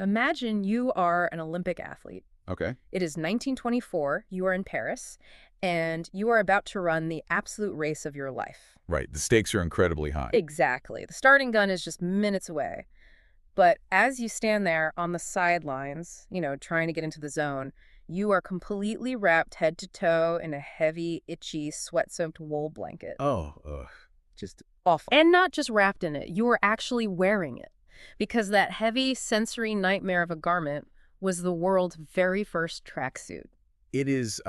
Imagine you are an Olympic athlete. Okay. It is 1924, you are in Paris, and you are about to run the absolute race of your life. Right. The stakes are incredibly high. Exactly. The starting gun is just minutes away. But as you stand there on the sidelines, trying to get into the zone, you are completely wrapped head to toe in a heavy, itchy, sweat-soaked wool blanket. Oh, ugh. Just awful. And not just wrapped in it, you are actually wearing it. Because that heavy, sensory nightmare of a garment was the world's very first tracksuit. It is,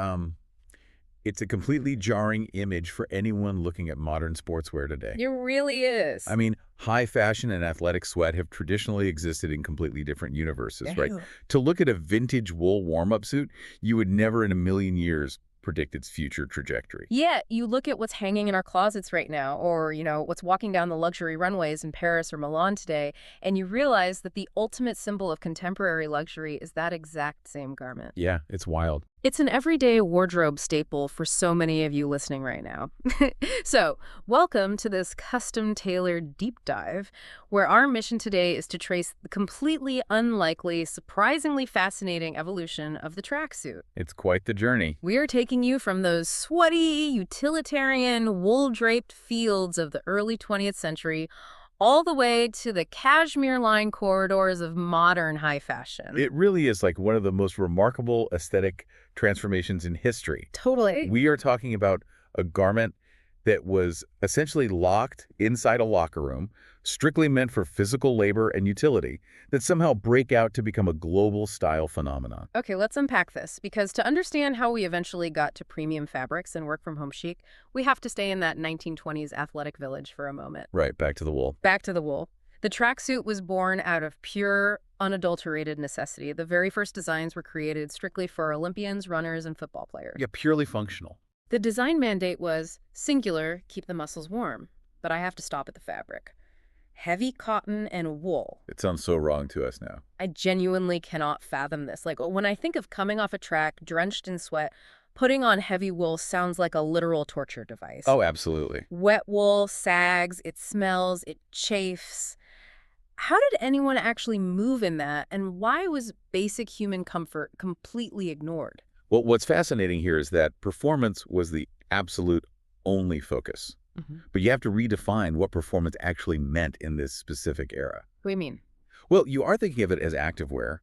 it's a completely jarring image for anyone looking at modern sportswear today. It really is. I mean, high fashion and athletic sweat have traditionally existed in completely different universes, right? Ew. To look at a vintage wool warm-up suit, you would never in a million years predict its future trajectory. Yeah, you look at what's hanging in our closets right now, or, what's walking down the luxury runways in Paris or Milan today, and you realize that the ultimate symbol of contemporary luxury is that exact same garment. Yeah, it's wild. It's an everyday wardrobe staple for so many of you listening right now. So, welcome to this custom-tailored deep dive, where our mission today is to trace the completely unlikely, surprisingly fascinating evolution of the tracksuit. It's quite the journey. We are taking you from those sweaty, utilitarian, wool-draped fields of the early 20th century all the way to the cashmere-lined corridors of modern high fashion. It really is like one of the most remarkable aesthetic transformations in history. Totally. We are talking about a garment that was essentially locked inside a locker room, strictly meant for physical labor and utility, that somehow break out to become a global style phenomenon. Okay, let's unpack this, because to understand how we eventually got to premium fabrics and work-from-home chic, we have to stay in that 1920s athletic village for a moment. Right, back to the wool. Back to the wool. The tracksuit was born out of pure, unadulterated necessity. The very first designs were created strictly for Olympians, runners, and football players. Yeah, purely functional. The design mandate was singular, keep the muscles warm. But I have to stop at the fabric. Heavy cotton and wool. It sounds so wrong to us now. I genuinely cannot fathom this. Like, when I think of coming off a track, drenched in sweat, putting on heavy wool sounds like a literal torture device. Oh, absolutely. Wet wool sags, it smells, it chafes. How did anyone actually move in that, and why was basic human comfort completely ignored? Well, what's fascinating here is that performance was the absolute only focus. But you have to redefine what performance actually meant in this specific era. What do you mean? Well, you are thinking of it as activewear,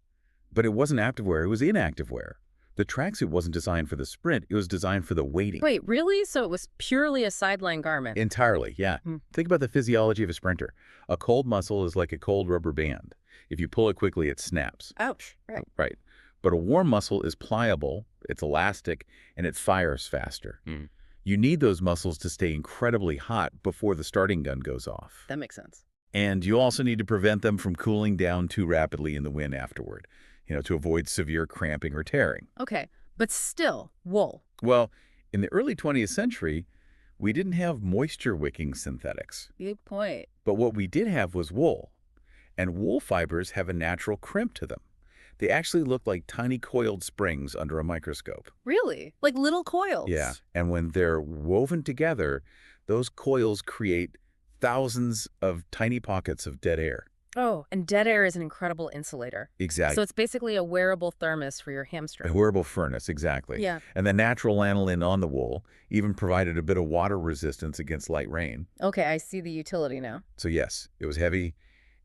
but it wasn't activewear, it was inactivewear. The tracksuit wasn't designed for the sprint, it was designed for the waiting. Wait, really? So it was purely a sideline garment? Entirely, yeah. Think about the physiology of a sprinter. A cold muscle is like a cold rubber band. If you pull it quickly, it snaps. Ouch. Right. Right. But a warm muscle is pliable, it's elastic, and it fires faster. You need those muscles to stay incredibly hot before the starting gun goes off. That makes sense. And you also need to prevent them from cooling down too rapidly in the wind afterward, to avoid severe cramping or tearing. Okay, but still, wool. Well, in the early 20th century, we didn't have moisture-wicking synthetics. Big point. But what we did have was wool. And wool fibers have a natural crimp to them. They actually look like tiny coiled springs under a microscope. Really? Like little coils? Yeah, and when they're woven together, those coils create thousands of tiny pockets of dead air. Oh, and dead air is an incredible insulator. Exactly. So it's basically a wearable thermos for your hamstring. A wearable furnace, exactly. Yeah. And the natural lanolin on the wool even provided a bit of water resistance against light rain. Okay, I see the utility now. So yes, it was heavy,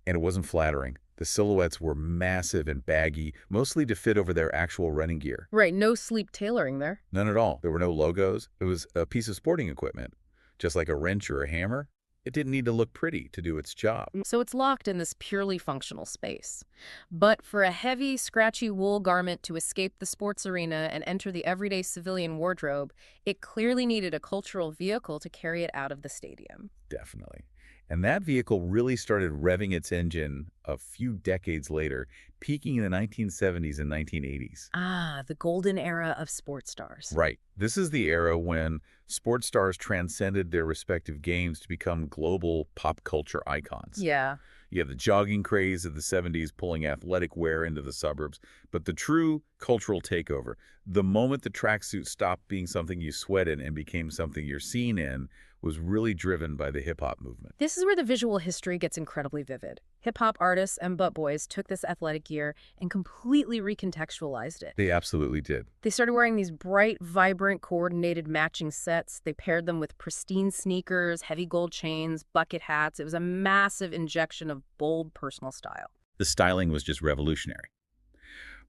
and it wasn't flattering. The silhouettes were massive and baggy, mostly to fit over their actual running gear. Right, no sleep tailoring there. None at all. There were no logos. It was a piece of sporting equipment, just like a wrench or a hammer. It didn't need to look pretty to do its job. So it's locked in this purely functional space. But for a heavy, scratchy wool garment to escape the sports arena and enter the everyday civilian wardrobe, it clearly needed a cultural vehicle to carry it out of the stadium. Definitely. And that vehicle really started revving its engine a few decades later, peaking in the 1970s and 1980s. Ah, the golden era of sports stars. Right. This is the era when sports stars transcended their respective games to become global pop culture icons. Yeah. You have the jogging craze of the 70s pulling athletic wear into the suburbs, but the true cultural takeover, the moment the tracksuit stopped being something you sweat in and became something you're seen in, was really driven by the hip-hop movement. This is where the visual history gets incredibly vivid. Hip-hop artists and butt boys took this athletic gear and completely recontextualized it. They absolutely did. They started wearing these bright, vibrant, coordinated matching sets. They paired them with pristine sneakers, heavy gold chains, bucket hats. It was a massive injection of bold personal style. The styling was just revolutionary.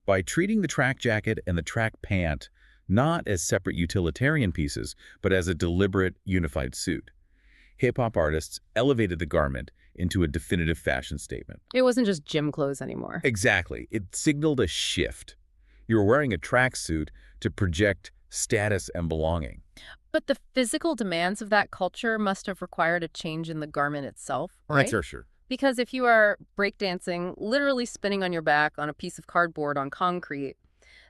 By treating the track jacket and the track pant not as separate utilitarian pieces, but as a deliberate, unified suit, hip-hop artists elevated the garment into a definitive fashion statement. It wasn't just gym clothes anymore. Exactly. It signaled a shift. You were wearing a tracksuit to project status and belonging. But the physical demands of that culture must have required a change in the garment itself, right? That's sure. Because if you are breakdancing, literally spinning on your back on a piece of cardboard on concrete,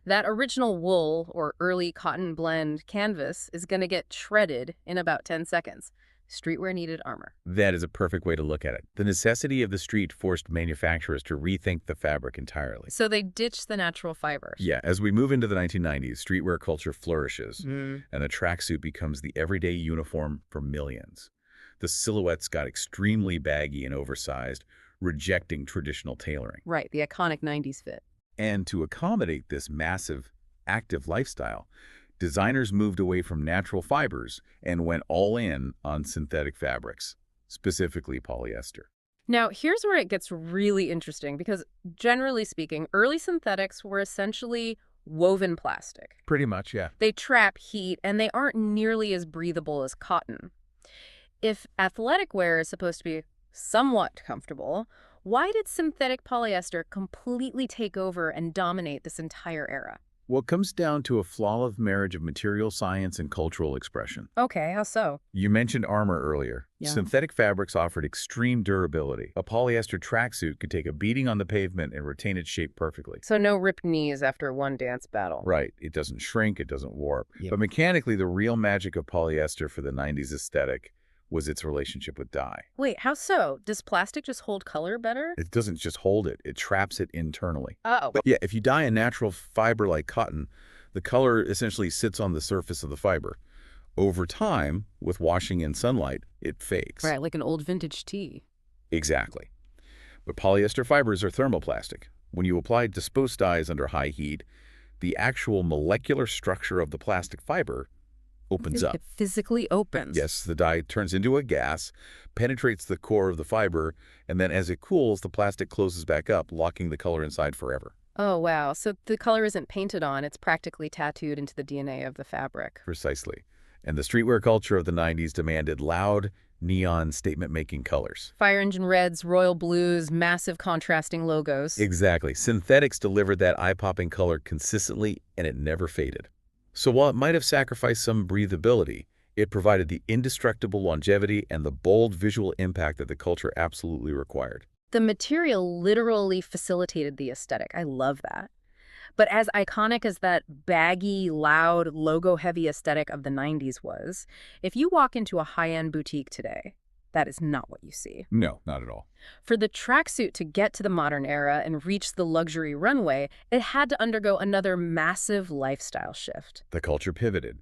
that original wool or early cotton blend canvas is going to get shredded in about 10 seconds. Streetwear needed armor. That is a perfect way to look at it. The necessity of the street forced manufacturers to rethink the fabric entirely. So they ditched the natural fibers. Yeah, as we move into the 1990s, streetwear culture flourishes, and the tracksuit becomes the everyday uniform for millions. The silhouettes got extremely baggy and oversized, rejecting traditional tailoring. Right, the iconic 90s fit. And to accommodate this massive, active lifestyle, designers moved away from natural fibers and went all in on synthetic fabrics, specifically polyester. Now, here's where it gets really interesting because, generally speaking, early synthetics were essentially woven plastic. Pretty much, yeah. They trap heat, and they aren't nearly as breathable as cotton. If athletic wear is supposed to be somewhat comfortable, why did synthetic polyester completely take over and dominate this entire era? Well, it comes down to a flawless marriage of material science and cultural expression. Okay, how so? You mentioned armor earlier. Yeah. Synthetic fabrics offered extreme durability. A polyester tracksuit could take a beating on the pavement and retain its shape perfectly. So no ripped knees after one dance battle. Right. It doesn't shrink, it doesn't warp. Yep. But mechanically, the real magic of polyester for the 90s aesthetic was its relationship with dye. Wait, how so? Does plastic just hold color better? It doesn't just hold it, it traps it internally. Oh. But yeah, if you dye a natural fiber like cotton, the color essentially sits on the surface of the fiber. Over time, with washing in sunlight, it fades. Right, like an old vintage tea. Exactly. But polyester fibers are thermoplastic. When you apply disposed dyes under high heat, the actual molecular structure of the plastic fiber opens up. It physically opens. Yes, the dye turns into a gas, penetrates the core of the fiber, and then as it cools, the plastic closes back up, locking the color inside forever. Oh, wow. So the color isn't painted on, it's practically tattooed into the DNA of the fabric. Precisely. And the streetwear culture of the 90s demanded loud, neon, statement-making colors. Fire engine reds, royal blues, massive contrasting logos. Exactly. Synthetics delivered that eye-popping color consistently, and it never faded. So while it might have sacrificed some breathability, it provided the indestructible longevity and the bold visual impact that the culture absolutely required. The material literally facilitated the aesthetic. I love that. But as iconic as that baggy, loud, logo-heavy aesthetic of the 90s was, if you walk into a high-end boutique today, that is not what you see. No, not at all. For the tracksuit to get to the modern era and reach the luxury runway, it had to undergo another massive lifestyle shift. The culture pivoted.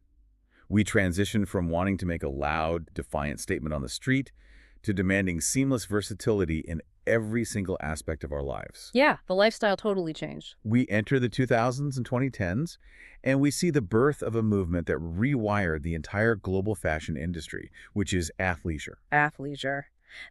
We transitioned from wanting to make a loud, defiant statement on the street to demanding seamless versatility in every single aspect of our lives. Yeah, the lifestyle totally changed. We enter the 2000s and 2010s, and we see the birth of a movement that rewired the entire global fashion industry, which is athleisure. Athleisure.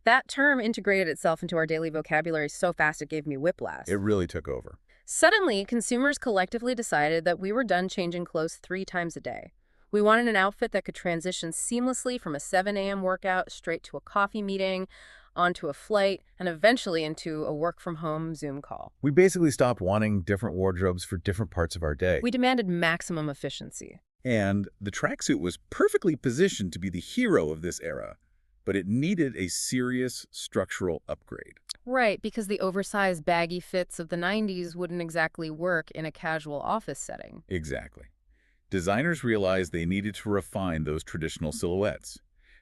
That term integrated itself into our daily vocabulary so fast it gave me whiplash. It really took over. Suddenly, consumers collectively decided that we were done changing clothes 3 times a day. We wanted an outfit that could transition seamlessly from a 7 a.m. workout straight to a coffee meeting, onto a flight, and eventually into a work-from-home Zoom call. We basically stopped wanting different wardrobes for different parts of our day. We demanded maximum efficiency. And the tracksuit was perfectly positioned to be the hero of this era, but it needed a serious structural upgrade. Right, because the oversized baggy fits of the 90s wouldn't exactly work in a casual office setting. Exactly. Designers realized they needed to refine those traditional silhouettes.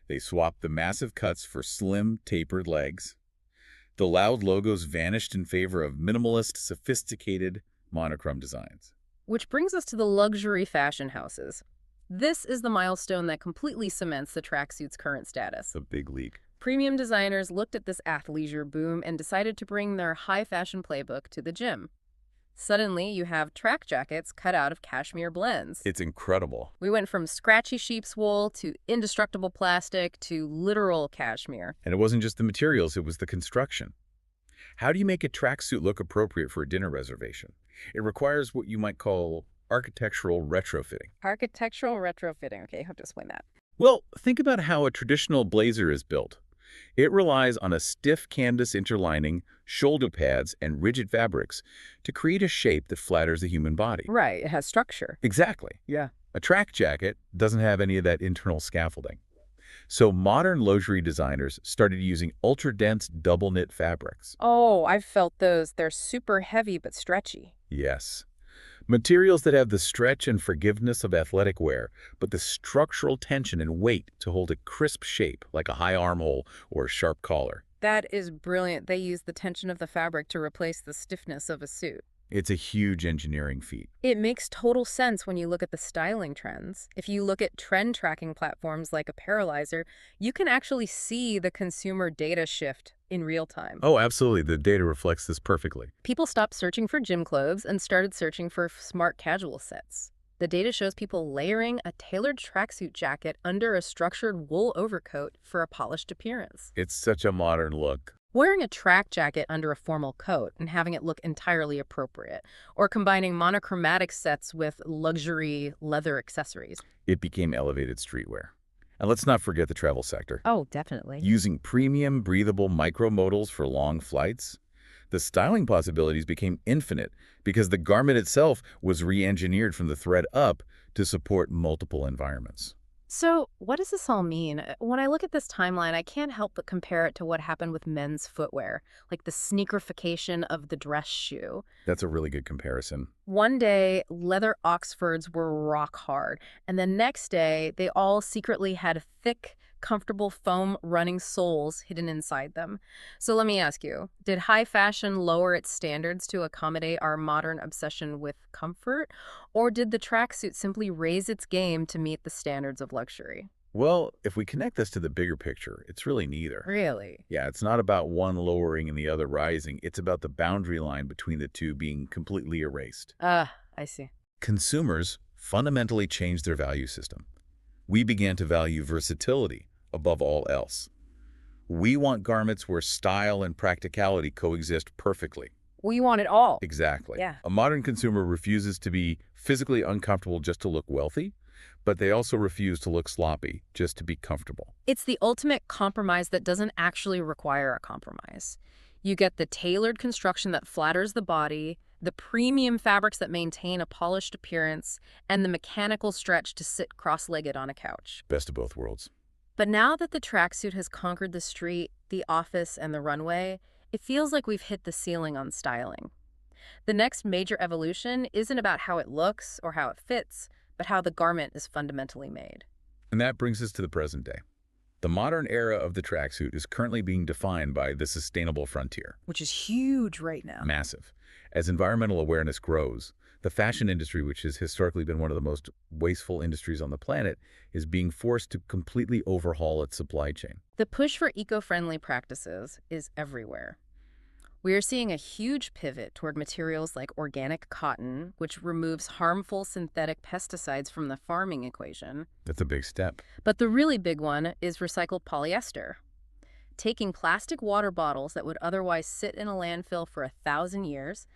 They swapped the massive cuts for slim, tapered legs. The loud logos vanished in favor of minimalist, sophisticated, monochrome designs. Which brings us to the luxury fashion houses. This is the milestone that completely cements the tracksuit's current status. The big league. Premium designers looked at this athleisure boom and decided to bring their high fashion playbook to the gym. Suddenly, you have track jackets cut out of cashmere blends. It's incredible. We went from scratchy sheep's wool to indestructible plastic to literal cashmere. And it wasn't just the materials, it was the construction. How do you make a tracksuit look appropriate for a dinner reservation? It requires what you might call architectural retrofitting. Architectural retrofitting. Okay, you have to explain that. Well, think about how a traditional blazer is built. It relies on a stiff canvas interlining, shoulder pads, and rigid fabrics to create a shape that flatters the human body. Right, it has structure. Exactly. Yeah. A track jacket doesn't have any of that internal scaffolding. So modern luxury designers started using ultra-dense double-knit fabrics. Oh, I've felt those. They're super heavy but stretchy. Yes. Materials that have the stretch and forgiveness of athletic wear, but the structural tension and weight to hold a crisp shape like a high armhole or a sharp collar. That is brilliant. They use the tension of the fabric to replace the stiffness of a suit. It's a huge engineering feat. It makes total sense when you look at the styling trends. If you look at trend tracking platforms like Apparelizer, you can actually see the consumer data shift in real time. Oh, absolutely. The data reflects this perfectly. People stopped searching for gym clothes and started searching for smart casual sets. The data shows people layering a tailored tracksuit jacket under a structured wool overcoat for a polished appearance. It's such a modern look. Wearing a track jacket under a formal coat and having it look entirely appropriate, or combining monochromatic sets with luxury leather accessories. It became elevated streetwear. And let's not forget the travel sector. Oh, definitely. Using premium, breathable micromodals for long flights, the styling possibilities became infinite because the garment itself was re-engineered from the thread up to support multiple environments. So, what does this all mean? When I look at this timeline, I can't help but compare it to what happened with men's footwear, like the sneakerification of the dress shoe. That's a really good comparison. One day, leather Oxfords were rock hard, and the next day, they all secretly had thick, comfortable foam running soles hidden inside them. So let me ask you, did high fashion lower its standards to accommodate our modern obsession with comfort, or did the tracksuit simply raise its game to meet the standards of luxury? Well, if we connect this to the bigger picture, it's really neither. Really? Yeah, it's not about one lowering and the other rising. It's about the boundary line between the two being completely erased. I see. Consumers fundamentally changed their value system. We began to value versatility above all else. We want garments where style and practicality coexist perfectly. We want it all. Exactly. Yeah. A modern consumer refuses to be physically uncomfortable just to look wealthy, but they also refuse to look sloppy just to be comfortable. It's the ultimate compromise that doesn't actually require a compromise. You get the tailored construction that flatters the body, the premium fabrics that maintain a polished appearance, and the mechanical stretch to sit cross-legged on a couch. Best of both worlds. But now that the tracksuit has conquered the street, the office, and the runway, it feels like we've hit the ceiling on styling. The next major evolution isn't about how it looks or how it fits, but how the garment is fundamentally made. And that brings us to the present day. The modern era of the tracksuit is currently being defined by the sustainable frontier. Which is huge right now. Massive. As environmental awareness grows, the fashion industry, which has historically been one of the most wasteful industries on the planet, is being forced to completely overhaul its supply chain. The push for eco-friendly practices is everywhere. We are seeing a huge pivot toward materials like organic cotton, which removes harmful synthetic pesticides from the farming equation. That's a big step. But the really big one is recycled polyester. Taking plastic water bottles that would otherwise sit in a landfill for 1,000 years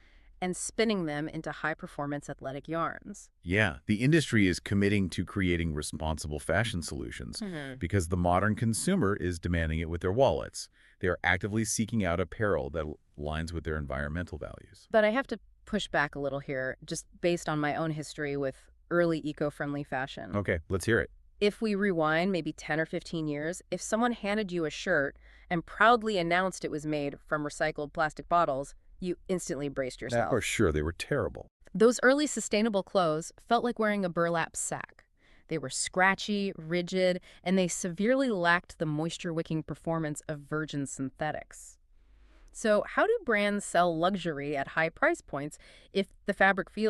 and spinning them into high-performance athletic yarns. Yeah, the industry is committing to creating responsible fashion solutions because the modern consumer is demanding it with their wallets. They are actively seeking out apparel that aligns with their environmental values. But I have to push back a little here, just based on my own history with early eco-friendly fashion. Okay, let's hear it. If we rewind maybe 10 or 15 years, if someone handed you a shirt and proudly announced it was made from recycled plastic bottles, you instantly braced yourself. For sure, they were terrible. Those early sustainable clothes felt like wearing a burlap sack. They were scratchy, rigid, and they severely lacked the moisture-wicking performance of virgin synthetics. So how do brands sell luxury at high price points if the fabric feels